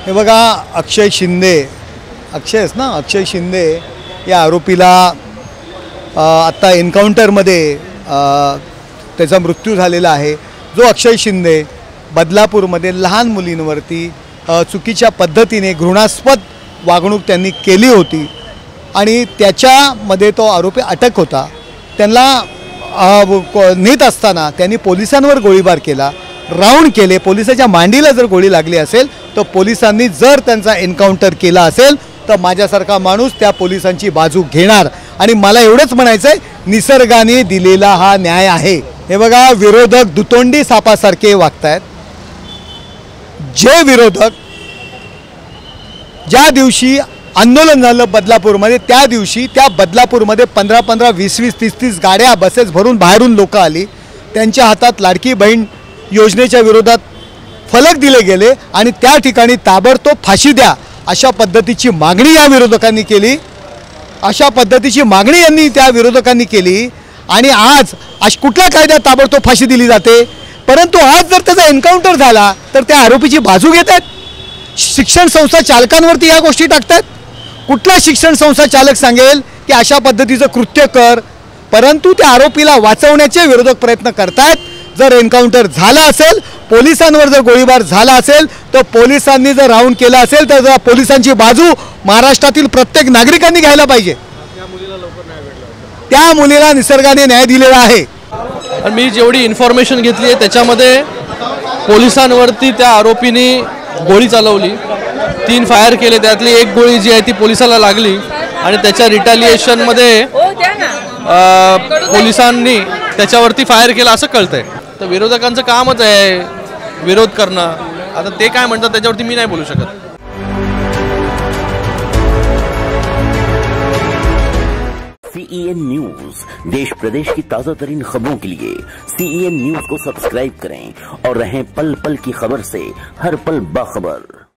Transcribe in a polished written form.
हे बघा, अक्षय शिंदे या आरोपीला आत्ता एन्काउंटरमध्ये त्याचा मृत्यू झालेला आहे। जो अक्षय शिंदे बदलापूरमध्ये लहान मुलींवरती चुकीच्या पद्धतीने घृणास्पद वागणूक त्यांनी केली होती आणि त्याच्यामध्ये तो आरोपी अटक होता। त्यांना नेत असताना त्यांनी पोलिसांवर गोळीबार केला, राऊंड केले। पोलिसाच्या मांडीला जर गोळी लागली असेल तर पोलिसांनी जर त्यांचा एन्काउंटर केला असेल तर माझ्यासारखा माणूस त्या पोलिसांची बाजू घेणार। आणि मला एवढंच म्हणायचं आहे, निसर्गाने दिलेला हा न्याय आहे। हे बघा, विरोधक दुतोंडी सापासारखे वागतायत। जे विरोधक ज्या दिवशी आंदोलन झालं बदलापूरमध्ये, त्या दिवशी त्या बदलापूरमध्ये 15-15, 20-20, 30-30 गाड्या बसेस भरून बाहेरून लोक आली। त्यांच्या हातात लाडकी बहीण योजनेच्या विरोधात फलक दिले गेले आणि त्या ठिकाणी ताबडतोब फाशी द्या अशा पद्धतीची मागणी या विरोधकांनी केली। त्या विरोधकांनी केली आणि आज कुठल्या कायद्यात ताबडतोब फाशी दिली जाते? परंतु आज जर त्याचा एन्काउंटर झाला तर त्या आरोपीची बाजू घेत आहेत। शिक्षण संस्था चालकांवरती या गोष्टी टाकतात। कुठला शिक्षण संस्था चालक सांगेल की अशा पद्धतीचं कृत्य कर? परंतु त्या आरोपीला वाचवण्याचे विरोधक प्रयत्न करतात। जर एन्काउंटर झाला असेल, पोलिसांवर जर गोळीबार झाला असेल, तर पोलिसांनी जर राऊंड केला असेल तर पोलिसांची बाजू महाराष्ट्रातील प्रत्येक नागरिकांनी घ्यायला पाहिजे। त्या मुलीला निसर्गाने न्याय दिलेला आहे। आणि मी जेवढी इन्फॉर्मेशन घेतली आहे त्याच्यामध्ये पोलिसांवरती त्या आरोपीने गोळी चालवली, 3 फायर केले, त्यातली एक गोळी जी आहे ती पोलिसाला लागली आणि त्याच्या रिटॅलिएशनमध्ये पोलिसांनी त्याच्यावरती फायर केला असं कळतंय। तर विरोधकांचं कामच आहे विरोध करणं। आता ते काय म्हणतात त्याच्यावरती मी नाही बोलू शकत। CEN न्यूज, देश प्रदेश की ताज़ा तरीन खबरों के लिए CEN न्यूज को सब्सक्राइब करें और रहें पल पल की खबर से हर पल बाखबर।